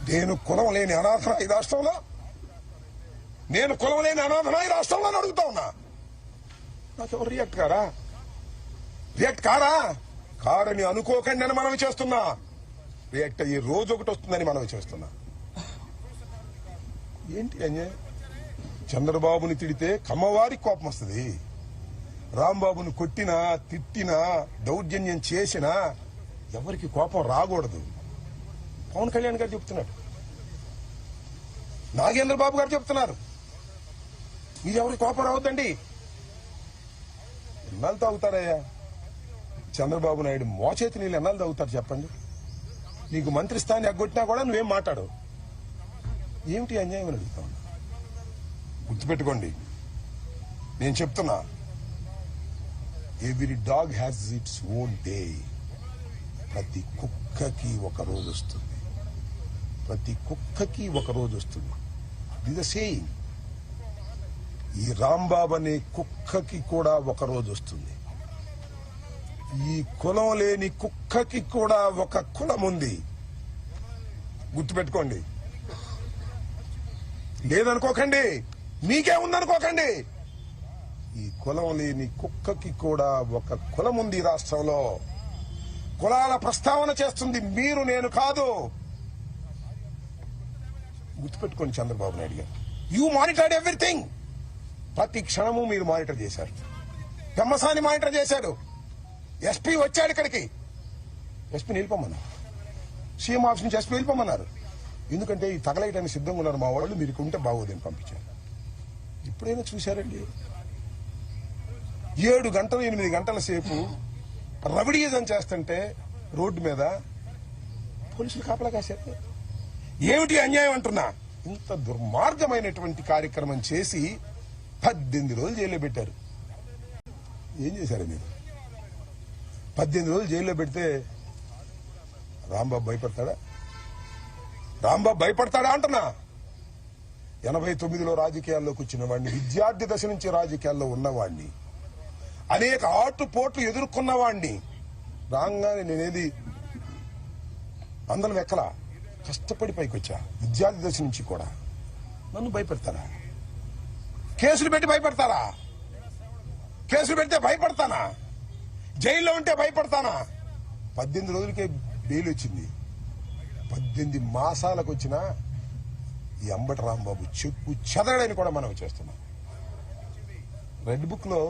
నేను కులం లేని అనాథనా ఈ రాష్ట్రంలో? అడుగుతా ఉన్నా. నాకెవరు రియాక్ట్ కారని అనుకోకండి అని మనవి చేస్తున్నా. రియాక్ట్ అయ్యే రోజు ఒకటి వస్తుందని మనవి చేస్తున్నా. ఏంటి అన్యాయం? చంద్రబాబుని తిడితే కమ్మవారికి కోపం వస్తుంది. రాంబాబుని కొట్టినా తిట్టినా దౌర్జన్యం చేసినా ఎవరికి కోపం రాకూడదు. పవన్ కళ్యాణ్ గారు చెప్తున్నాడు, నాగేంద్ర బాబు గారు చెప్తున్నారు, మీరు ఎవరికి కోపం రావద్దండి. ఎన్నాళ్ళు తాగుతారయ్యా చంద్రబాబు నాయుడు మోచేతి నీళ్ళు? ఎన్నాళ్ళు తాగుతారు చెప్పండి? నీకు మంత్రి స్థానాన్ని ఎగ్గొట్టినా కూడా నువ్వేం మాట్లాడు. ఏమిటి అన్యాయం అని అడుగుతా ఉన్నా. గుర్తుపెట్టుకోండి, నేను చెప్తున్నా, every dog has its own day. ప్రతి కుక్కకి ఒక రోజు వస్తుంది. The saying. ఈ రాంబాబు అనే కుక్కకి కూడా ఒక రోజు వస్తుంది. ఈ కులం లేని కుక్కకి కూడా ఒక కులం ఉంది. గుర్తుపెట్టుకోండి. లేదనుకోకండి, మీకే ఉందనుకోకండి. ఈ కులం లేని కుక్కకి కూడా ఒక కులం ఉంది. రాష్ట్రంలో కులాల ప్రస్తావన చేస్తుంది మీరు, నేను కాదు. గుర్తుపెట్టుకోండి. చంద్రబాబు నాయుడు గారు, యూ మానిటర్డ్ ఎవ్రీథింగ్. ప్రతి క్షణము మీరు మానిటర్ చేశారు. పెమ్మసాని మానిటర్ చేశాడు. ఎస్పీ వచ్చాడు ఇక్కడికి, ఎస్పీని వెళ్ళిపోమన్నారు. సీఎం ఆఫీస్ నుంచి ఎస్పీ వెళ్ళిపోమన్నారు. ఎందుకంటే ఈ తగలేయడానికి సిద్ధంగా ఉన్నారు మా వాళ్ళు, మీరు ఉంటే బాగోదని పంపించారు. ఇప్పుడైనా చూశారండి, 7 గంటలు 8 గంటల సేపు రవిడీజం చేస్తుంటే రోడ్డు మీద పోలీసులు కాపలా కాశారు. ఏమిటి అన్యాయం అంటున్నా. ఇంత దుర్మార్గమైనటువంటి కార్యక్రమం చేసి 18 రోజులు జైల్లో పెట్టారు. ఏం చేశారు మీరు? 18 రోజులు జైల్లో పెడితే రాంబాబు భయపడతాడా అంటున్నా. 89లో రాజకీయాల్లోకి వచ్చిన వాడిని, విద్యార్థి దశ నుంచి రాజకీయాల్లో ఉన్నవాడిని, అనేక ఆటుపోట్లు ఎదుర్కొన్నవాడిని. రాగానే నేనేది అందరం ఎక్కలా, కష్టపడి పైకి వచ్చా. విద్యార్థి దశ నుంచి కూడా నన్ను భయపెడతారా? కేసులు పెట్టి భయపెడతారా? కేసులు పెడితే భయపడతానా? జైల్లో ఉంటే భయపడతానా? 18 రోజులకే బెయిల్ వచ్చింది. 18 మాసాలకు వచ్చిన ఈ అంబటి రాంబాబు చెప్పు చెదరడని కూడా మనం చేస్తున్నాం. రెడ్ బుక్ లో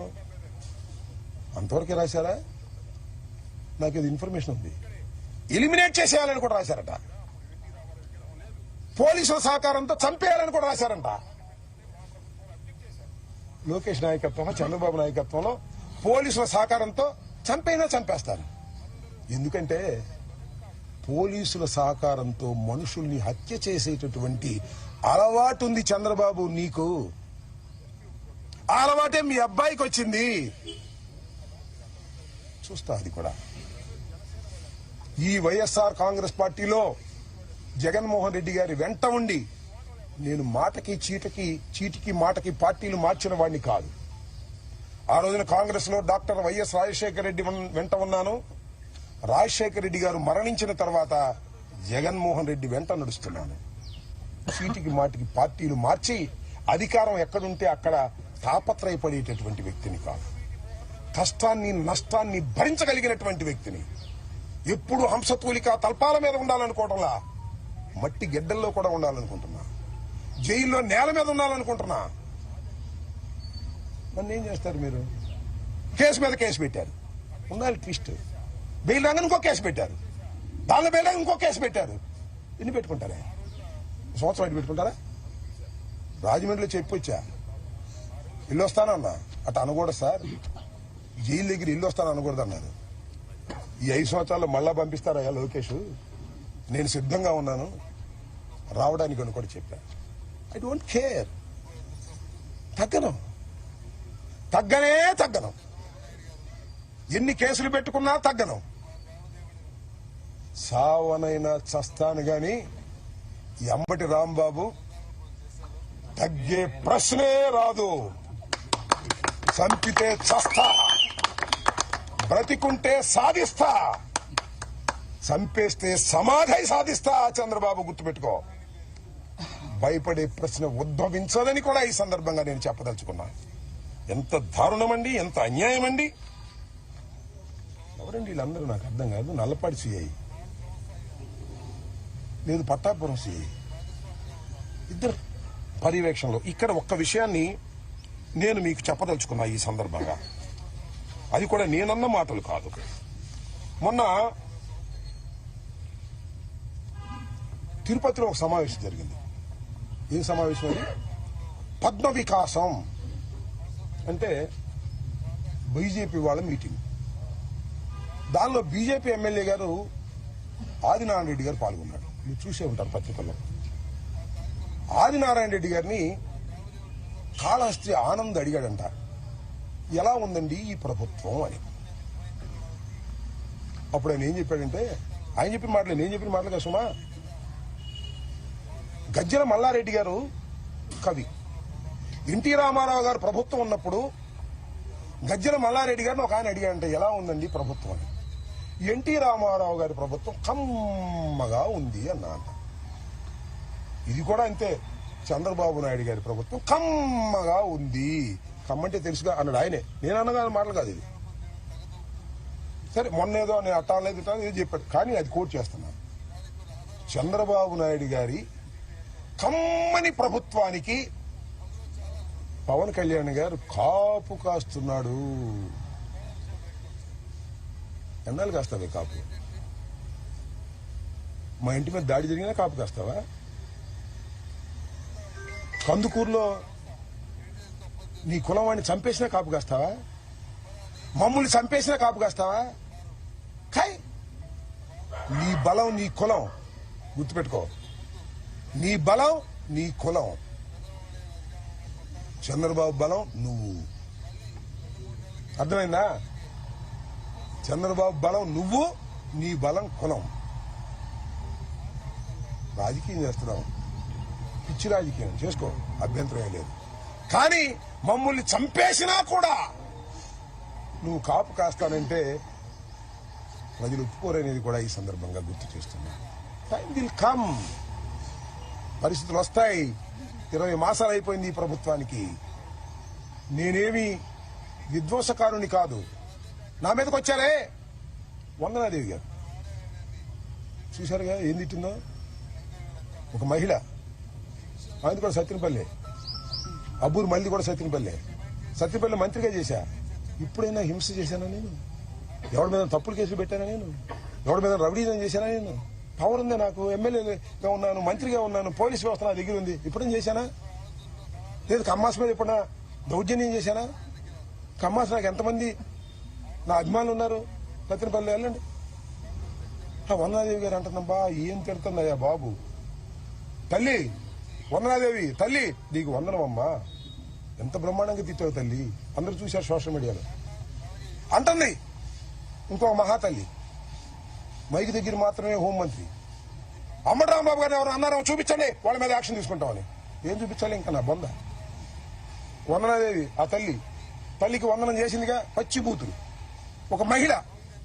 అంతవరకే రాశారా? నాకు ఇది ఇన్ఫర్మేషన్ ఉంది. ఎలిమినేట్ చేసేయాలని కూడా రాశారట. పోలీసుల సహకారంతో చంపేయాలని కూడా రాశారంట. లోకేష్ నాయకత్వంలో, చంద్రబాబు నాయకత్వంలో పోలీసుల సహకారంతో చంపేస్తారు. ఎందుకంటే పోలీసుల సహకారంతో మనుషుల్ని హత్య చేసేటటువంటి అలవాటు ఉంది చంద్రబాబు నీకు. ఆ అలవాటే మీ అబ్బాయికి వచ్చింది. చూస్తా అది కూడా. ఈ వైఎస్ఆర్ కాంగ్రెస్ పార్టీలో జగన్మోహన్ రెడ్డి గారి వెంట ఉండి నేను మాటకి చీటికి మాటకి పార్టీలు మార్చిన వాడిని కాదు. ఆ రోజున కాంగ్రెస్ లో డాక్టర్ వైఎస్ రాజశేఖర రెడ్డి వెంట ఉన్నాను. రాజశేఖర రెడ్డి గారు మరణించిన తర్వాత జగన్మోహన్ రెడ్డి వెంట నడుస్తున్నాను. చీటికి మాటికి పార్టీలు మార్చి అధికారం ఎక్కడుంటే అక్కడ తాపత్రయపడేటటువంటి వ్యక్తిని కాదు. కష్టాన్ని నష్టాన్ని భరించగలిగినటువంటి వ్యక్తిని. ఎప్పుడు హంసతూలిక తల్పాల మీద ఉండాలనుకోవడంలా మట్టి గెడ్డల్లో కూడా ఉండాలనుకుంటున్నా. జైల్లో నేల మీద ఉండాలనుకుంటున్నా. మరి ఏం చేస్తారు మీరు? కేసు మీద కేసు పెట్టారు, ఉండాలి ట్విస్ట్. బెయిల్ రాగానే ఇంకో కేసు పెట్టారు, దానిలో బెయిల్ రాగా ఇంకో కేసు పెట్టారు. ఎన్ని పెట్టుకుంటారా? సంవత్సరం అటు పెట్టుకుంటారా? రాజమండ్రిలో చెప్పొచ్చా ఇల్లు వస్తానన్నా, అటు అనకూడదు సార్, జైలు దగ్గర ఇల్లు వస్తాను అనకూడదు అన్నారు. ఈ 5 సంవత్సరాల్లో మళ్ళా పంపిస్తారయ్యా లోకేష్, నేను సిద్ధంగా ఉన్నాను రావడానికి అని కూడా చెప్పా. I don't care. తగ్గను. ఎన్ని కేసులు పెట్టుకున్నా తగ్గను. సావనైనా చస్తాను గాని ఈ అంబటి రాంబాబు తగ్గే ప్రశ్నే రాదు. చంపితే చస్తా, బ్రతికుంటే సాధిస్తా, చంపేస్తే సమాధి సాధిస్తా. చంద్రబాబు గుర్తుపెట్టుకో. భయపడే ప్రశ్న ఉద్భవించాలని కూడా ఈ సందర్భంగా నేను చెప్పదలుచుకున్నా. ఎంత దారుణమండి, ఎంత అన్యాయమండి. ఎవరండి వీళ్ళందరూ? నాకు అర్థం కాదు. నల్లపాటి సిఐ లేదు, పట్టాపురం సిఐ, ఇద్దరు పర్యవేక్షణలో. ఇక్కడ ఒక్క విషయాన్ని నేను మీకు చెప్పదలుచుకున్నా ఈ సందర్భంగా. అది కూడా నేనన్న మాటలు కాదు. మొన్న తిరుపతిలో ఒక సమావేశం జరిగింది. ఏం సమావేశం అది? పద్మ వికాసం అంటే బీజేపీ వాళ్ళ మీటింగ్. దానిలో బీజేపీ ఎమ్మెల్యే గారు ఆదినారాయణ రెడ్డి గారు పాల్గొన్నాడు. మీరు చూసే ఉంటారు పత్రికల్లో. ఆదినారాయణ రెడ్డి గారిని కాళహస్తి ఆనంద్ అడిగాడంట, ఎలా ఉందండి ఈ ప్రభుత్వం అని. అప్పుడు ఆయన ఏం చెప్పాడంటే, ఆయన చెప్పిన మాటలే నేను చెప్పిన మాటలు కదా సుమా. గజ్జల మల్లారెడ్డి గారు కవి, ఎన్టీ రామారావు గారు ప్రభుత్వం ఉన్నప్పుడు గజ్జల మల్లారెడ్డి గారిని ఒక ఆయన అడిగాడంటే ఎలా ఉందండి ప్రభుత్వం అని. ఎన్టీ రామారావు గారి ప్రభుత్వం కమ్మగా ఉంది అన్నాడు. ఇది కూడా అంతే, చంద్రబాబు నాయుడు గారి ప్రభుత్వం కమ్మగా ఉంది. కమ్మంటే తెలుసుగా అన్నాడు ఆయనే. నేను అన్నగా మాటలు కాదు ఇది. సరే, మొన్నేదో నేను అట్టాలేదు ఏదో చెప్పాడు, కానీ అది కోట్ చేస్తున్నాను. చంద్రబాబు నాయుడు గారి కమ్మని ప్రభుత్వానికి పవన్ కళ్యాణ్ గారు కాపు కాస్తున్నాడు. ఎన్నాళ్ళు కాస్తావే కాపు? మా ఇంటి మీద దాడి జరిగినా కాపు కాస్తావా? కందుకూరులో నీ కులం వాడిని చంపేసినా కాపు కాస్తావా? మమ్మల్ని చంపేసినా కాపు కాస్తావా? కాయ్, నీ బలం నీ కులం గుర్తుపెట్టుకో. నీ బలం నీ కులం. చంద్రబాబు బలం నువ్వు. అర్థమైందా? చంద్రబాబు బలం నువ్వు, నీ బలం కులం. రాజకీయం చేస్తున్నావు, పిచ్చి రాజకీయం చేసుకో, అభ్యంతరం లేదు. కానీ మమ్మల్ని చంపేసినా కూడా నువ్వు కాపు కాస్తానంటే ప్రజలు ఒప్పుకోరనేది కూడా ఈ సందర్భంగా గుర్తు చేస్తున్నా. టైం విల్ కమ్, పరిస్థితులు వస్తాయి. 20 మాసాలు అయిపోయింది ఈ ప్రభుత్వానికి. నేనేమి విధ్వంసకారుని కాదు. నా మీదకి వచ్చారే వందనాదేవి గారు, చూశారుగా ఏం తిట్టిందో. ఒక మహిళ, ఆయన కూడా సత్యనపల్లి, అబ్బూరు మళ్ళీ కూడా సత్యనపల్లి మంత్రిగా చేశా. ఇప్పుడైనా హింస చేశానా నేను? ఎవరి మీద తప్పుడు కేసులు పెట్టానా నేను? ఎవరి మీద రౌడీజం చేశానా నేను? పవర్ ఉంది నాకు, ఎమ్మెల్యేగా ఉన్నాను, మంత్రిగా ఉన్నాను, పోలీస్ వ్యవస్థ నా దగ్గర ఉంది. ఇప్పుడేం చేశానా? లేదు కమ్మాస్ మీద ఎప్పుడన్నా దౌర్జన్యం చేశానా? కమ్మాస్ నాకు ఎంతమంది నా అభిమానులు ఉన్నారు. సత్యనపల్లి వెళ్ళండి. వందనాదేవి గారు అంటుందమ్మా, ఏం తిడుతుందయ్యా బాబు. తల్లి వందనాదేవి, తల్లి నీకు వందనమమ్మా, ఎంత బ్రహ్మాండంగా తిట్టావు తల్లి, అందరూ చూశారు సోషల్ మీడియాలో అంటుంది. ఇంకొక మహాతల్లి, మైకి దగ్గర మాత్రమే హోంమంత్రి అంబటి రాంబాబు గారిని ఎవరు అన్నారో చూపించండి, వాళ్ళ మీద యాక్షన్ తీసుకుంటామని. ఏం చూపించాలి ఇంకా నా బొంద. వందనాదేవి ఆ తల్లికి వందనం చేసిందిగా, పచ్చి బూతులు. ఒక మహిళ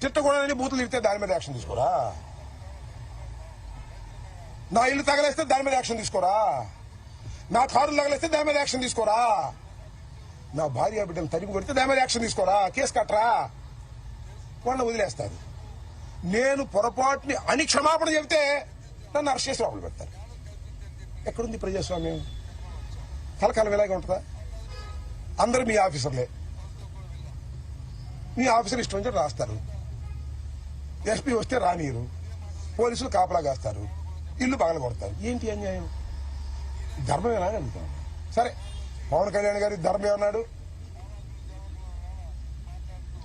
తిట్టకూడదని బూతులు తిరిగితే దాని మీద యాక్షన్ తీసుకోరా? నా ఇల్లు తగలేస్తే దాని మీద యాక్షన్ తీసుకోరా? నా కారులు తగలేస్తే దాని మీద యాక్షన్ తీసుకోరా? నా భార్య బిడ్డను తరిమి కొడితే దాని మీద యాక్షన్ తీసుకోరా? కేసు కట్టరా? వాళ్ళని వదిలేస్తారు. నేను పొరపాటుని అని క్షమాపణ చెబితే నన్ను అరెస్ట్ చేసి లోపల పెడతారు. ఎక్కడుంది ప్రజాస్వామ్యం? కలకాలం ఇలాగే ఉంటుందా? అందరూ మీ ఆఫీసర్లే. మీ ఆఫీసర్ ఇష్టం వచ్చి రాస్తారు. ఎస్పీ వస్తే రానియరు, పోలీసులు కాపలా కాస్తారు, ఇల్లు పగల కొడతారు. ఏంటి అన్యాయం? ధర్మమేనా అని అడుగుతాం. సరే, పవన్ కళ్యాణ్ గారి ధర్మమే అన్నాడు,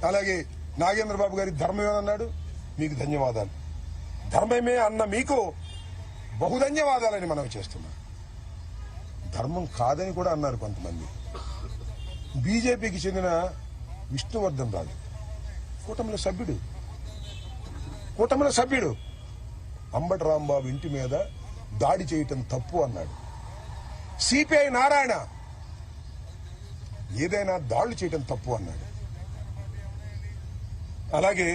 అలాగే నాగేంద్ర బాబు గారి ధర్మమే అన్నాడు. మీకు ధన్యవాదాలు. ధర్మమే అన్న మీకు బహుధన్యవాదాలని మనం చేస్తున్నాం. ధర్మం కాదని కూడా అన్నారు కొంతమంది. బీజేపీకి చెందిన విష్ణువర్ధన్ రాజు కూటమిలో సభ్యుడు అంబటి రాంబాబు ఇంటి మీద దాడి చేయటం తప్పు అన్నాడు. సిపిఐ నారాయణ ఏదైనా దాడులు చేయటం తప్పు అన్నాడు. అలాగే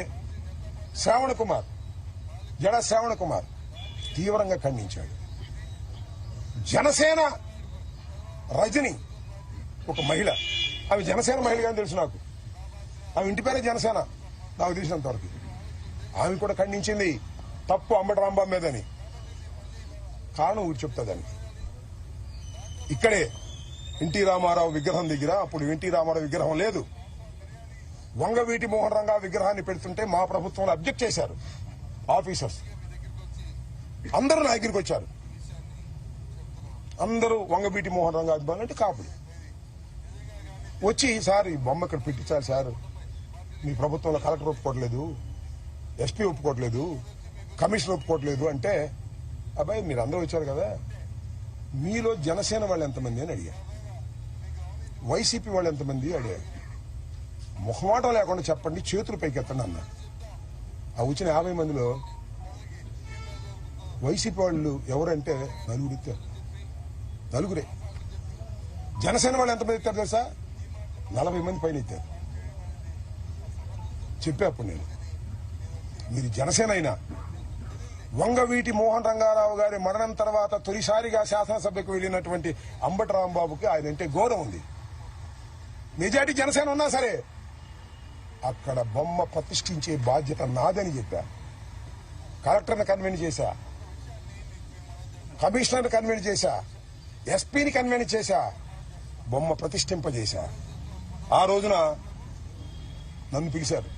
జడా శ్రావణ కుమార్ తీవ్రంగా ఖండించాడు. జనసేన రజని ఒక మహిళ, ఆమె జనసేన మహిళగా తెలుసు నాకు, ఆమె ఇంటి పేరే జనసేన నాకు తెలిసినంత వరకు. ఆమె కూడా ఖండించింది తప్పు అంబటి రాంబాబు మీదని. కారణం ఊరు చెప్తా దానికి. ఇక్కడే ఎన్టీ రామారావు విగ్రహం దగ్గర, అప్పుడు ఎన్టీ రామారావు విగ్రహం లేదు, వంగవీటి మోహన్ రంగా విగ్రహాన్ని పెడుతుంటే మా ప్రభుత్వంలో అబ్జెక్ట్ చేశారు ఆఫీసర్స్. అందరూ నా దగ్గరికి వచ్చారు. అందరూ వంగవీటి మోహన్ రంగా అభిమానులు అంటే కాపులు వచ్చి, సార్ ఈ బొమ్మ ఇక్కడ పెట్టించాలి సార్, మీ ప్రభుత్వంలో కలెక్టర్ ఒప్పుకోవట్లేదు, ఎస్పీ ఒప్పుకోవట్లేదు, కమిషనర్ ఒప్పుకోవట్లేదు అంటే, అబ్బాయి మీరు అందరూ వచ్చారు కదా, మీలో జనసేన వాళ్ళు ఎంతమంది అని అడిగారు, వైసీపీ వాళ్ళు ఎంతమంది అడిగారు. ముఖమాటం లేకుండా చెప్పండి, చేతులు పైకి ఎత్తండి అన్నారు. ఆ వచ్చిన 50 మందిలో వైసీపీ వాళ్ళు ఎవరంటే నలుగురే. జనసేన వాళ్ళు ఎంతమంది ఎత్తారు తెలుసా? 40 మంది పైన ఎత్తారు. చెప్పే అప్పుడు నేను, మీరు జనసేన అయినా వంగవీటి మోహన్ రంగారావు గారి మరణం తర్వాత తొలిసారిగా శాసనసభకు వెళ్లినటువంటి అంబటి రాంబాబుకి ఆయన అంటే గౌరవం ఉంది. మెజార్టీ జనసేన ఉన్నా సరే అక్కడ బొమ్మ ప్రతిష్ఠించే బాధ్యత నాదని చెప్పా. కలెక్టర్ని కన్వెన్స్ చేశా, కమిషనర్ని కన్వెన్స్ చేశా, ఎస్పీని కన్వెన్స్ చేశా, బొమ్మ ప్రతిష్ఠింపజేశా. ఆ రోజున నన్ను పిలిచారు.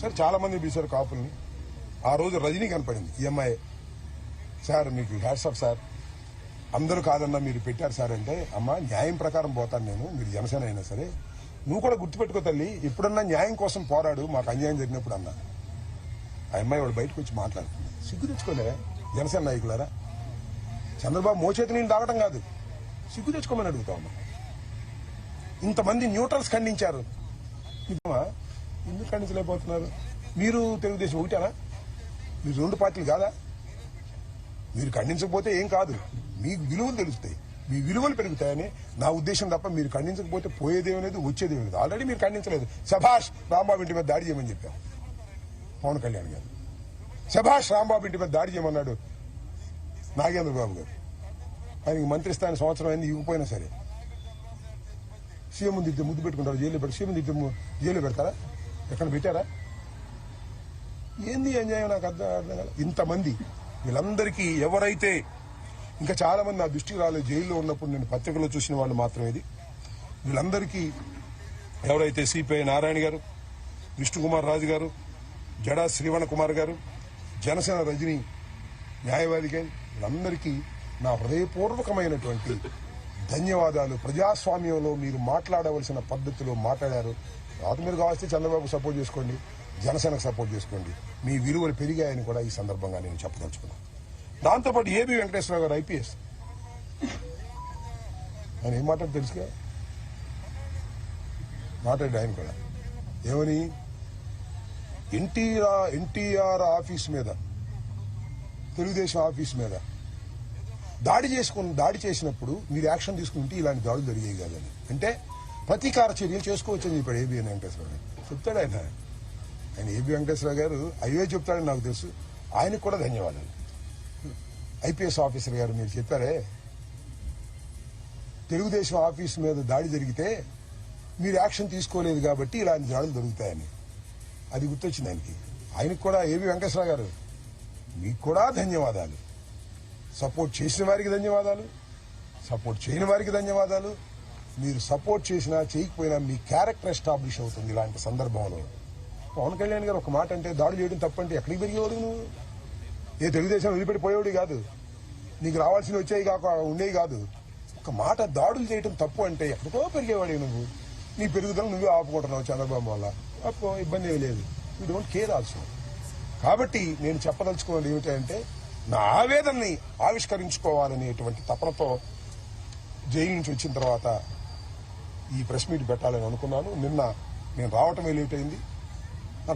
సరే, చాలా మంది పిలిచారు కాపుల్ని. ఆ రోజు రజనీ కనపడింది. ఈఎంఐ సార్ మీకు హ్యాట్స్ ఆఫ్ సార్, అందరూ కాదన్నా మీరు పెట్టారు సార్ అంటే, అమ్మా న్యాయం ప్రకారం పోతాను నేను, మీరు జనసేన అయినా సరే, నువ్వు కూడా గుర్తుపెట్టుకో తల్లి, ఎప్పుడన్నా న్యాయం కోసం పోరాడు, మాకు అన్యాయం జరిగినప్పుడు అన్నా. ఆ అమ్మాయి వాడు బయటకు వచ్చి మాట్లాడుతుంది. సిగ్గు తెచ్చుకోలే జనసేన నాయకులారా, చంద్రబాబు మోచేతి నీళ్ళు తాగటం కాదు, సిగ్గు తెచ్చుకోమని అడుగుతా ఉన్నా. ఇంతమంది న్యూట్రల్స్ ఖండించారు, ఎందుకు ఖండించలేకపోతున్నారు? మీరు తెలుగుదేశం ఒకటేనా? మీరు 2 పార్టీలు కాదా? మీరు ఖండించకపోతే ఏం కాదు, మీకు విలువలు తెలుస్తాయి, మీ విలువలు పెరుగుతాయని నా ఉద్దేశం తప్ప మీరు ఖండించకపోతే పోయేదేమీ లేదు, వచ్చేదేమీ లేదు. ఆల్రెడీ మీరు ఖండించలేదు. శభాష్ రాంబాబు ఇంటి మీద దాడి చేయమని చెప్పారు పవన్ కళ్యాణ్ గారు. శభాష్ రాంబాబు ఇంటి మీద దాడి చేయమన్నాడు నాగేంద్ర బాబు గారు. ఆయనకి మంత్రి స్థానం సంవత్సరం అయింది, ఇవ్వకపోయినా సరే సీఎం ముందు ఇద్దరు ముద్దు పెట్టుకుంటారు, జైల్లో పెట్టి సీఎం ముందు ఇద్దరు జైల్లో పెడతారా? ఎక్కడ పెట్టారా? ఏంది అన్యాయం? నాకు అర్థం కాదు. ఇంతమంది వీళ్ళందరికీ ఎవరైతే, ఇంకా చాలా మంది నా దృష్టికి రాలేదు, జైల్లో ఉన్నప్పుడు నేను పత్రికలో చూసిన వాళ్ళు మాత్రమే ఇది. వీళ్ళందరికీ ఎవరైతే సిపిఐ నారాయణ గారు, విష్ణుకుమార్ రాజు గారు, జడా శ్రీవణ కుమార్ గారు, జనసేన రజని న్యాయవాది గారు, వీళ్ళందరికీ నా హృదయపూర్వకమైనటువంటి ధన్యవాదాలు. ప్రజాస్వామ్యంలో మీరు మాట్లాడవలసిన పద్ధతిలో మాట్లాడారు. రాదు మీరు కావాల్సి చంద్రబాబు సపోర్ట్ చేసుకోండి, జనసేనకు సపోర్ట్ చేసుకోండి, మీ విలువలు పెరిగాయని కూడా ఈ సందర్భంగా నేను చెప్పదలుచుకున్నాను. దాంతోపాటు ఏబి వెంకటేశ్వరరావు గారు ఐపీఎస్, ఆయన ఏం మాట్లాడి తెలుసుగా మాట్లాడి ఆయన కూడా ఏమని, ఎన్టీఆర్ ఆఫీస్ మీద, తెలుగుదేశం ఆఫీస్ మీద దాడి చేసినప్పుడు మీరు యాక్షన్ తీసుకుంటే ఇలాంటి దాడులు జరిగేవి కాదని, అంటే ప్రతీకార చర్యలు చేసుకోవచ్చని చెప్పాడు ఏబి వెంకటేశ్వరరావు గారు. చెప్తాడు ఆయన ఏబి వెంకటేశ్వరరావు గారు అవే చెప్తాడని నాకు తెలుసు. ఆయనకు కూడా ధన్యవాదాలు. ఐపీఎస్ ఆఫీసర్ గారు, మీరు చెప్పారే తెలుగుదేశం ఆఫీస్ మీద దాడి జరిగితే మీరు యాక్షన్ తీసుకోలేదు కాబట్టి ఇలాంటి దాడులు జరుగుతాయని, అది గుర్తొచ్చింది ఆయనకి. ఆయనకు కూడా ఏబి వెంకటేశ్వరరావు గారు మీకు కూడా ధన్యవాదాలు. సపోర్ట్ చేసిన వారికి ధన్యవాదాలు, సపోర్ట్ చేయని వారికి ధన్యవాదాలు. మీరు సపోర్ట్ చేసినా చేయకపోయినా మీ క్యారెక్టర్ ఎస్టాబ్లిష్ అవుతుంది ఇలాంటి సందర్భంలో. పవన్ కళ్యాణ్ గారు ఒక మాట అంటే దాడులు చేయడం తప్పంటే ఎక్కడికి పెరిగేవాడు నువ్వు? ఏ తెలుగుదేశం వదిలిపెట్టిపోయేవాడు కాదు, నీకు రావాల్సినవి వచ్చాయి కాక ఉండేవి కాదు. ఒక మాట దాడులు చేయడం తప్పు అంటే ఎక్కడికో పెరిగేవాడు నువ్వు. నీ పెరుగుదల నువ్వే ఆపుకుంటున్నావు చంద్రబాబు వల్ల. అప్పో ఇబ్బంది ఏమీ లేదు. You don't care also. కాబట్టి నేను చెప్పదలుచుకున్నది ఏమిటంటే నా ఆవేదనని ఆవిష్కరించుకోవాలనేటువంటి తపనతో జైలు నుంచి వచ్చిన తర్వాత ఈ ప్రెస్ మీట్ పెట్టాలని అనుకున్నాను. నిన్న నేను రావటం లేట్ అయింది.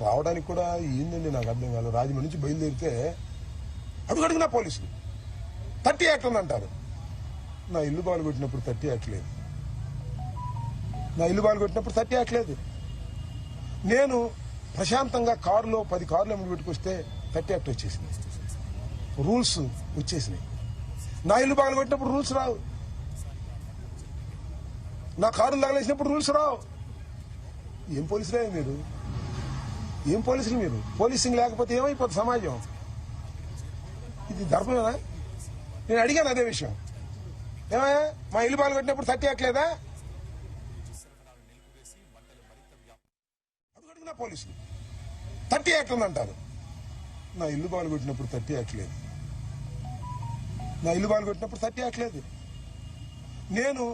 రావడానికి కూడా ఏందండి నాకు అర్థం కాదు. రాజమండ్రి నుంచి బయలుదేరితే అడుగడుగునా పోలీసులు 30 యాక్ట్ ఉందంటారు. నా ఇల్లు బాలు కొట్టినప్పుడు 30 యాక్ట్ లేదు. నా ఇల్లు బాలు కొట్టినప్పుడు 30 యాక్ట్ లేదు. నేను ప్రశాంతంగా కారులో 10 కార్లు అమ్ముడు పెట్టుకొస్తే 30 యాక్ట్ వచ్చేసింది. రూల్స్ వచ్చేసినాయి. నా ఇల్లు బాలు కొట్టినప్పుడు రూల్స్ రావు. నా కారులు తగలేసినప్పుడు రూల్స్ రావు. ఏం పోలీసులే మీరు? ఏం పోలీసులు మీరు? పోలీసింగ్ లేకపోతే ఏమైపోతుంది సమాజం? ఇది ధర్మమేనా? నేను అడిగాను అదే విషయం. ఏమయ్యా మా ఇల్లు బాలు కొట్టినప్పుడు 30 యాక్ట్ లేదా? అడుగడుగునా పోలీసులు 30 యాక్ట్ ఉందంటారు. నా ఇల్లు బాలు కొట్టినప్పుడు 30 యాక్ట్ లేదు. నా ఇల్లు బాలు కొట్టినప్పుడు 30 యాక్ట్ లేదు. నేను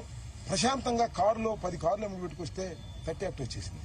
ప్రశాంతంగా కారులో 10 కార్లు అమ్ముడు పెట్టుకొస్తే 30 యాక్ట్ వచ్చేసింది.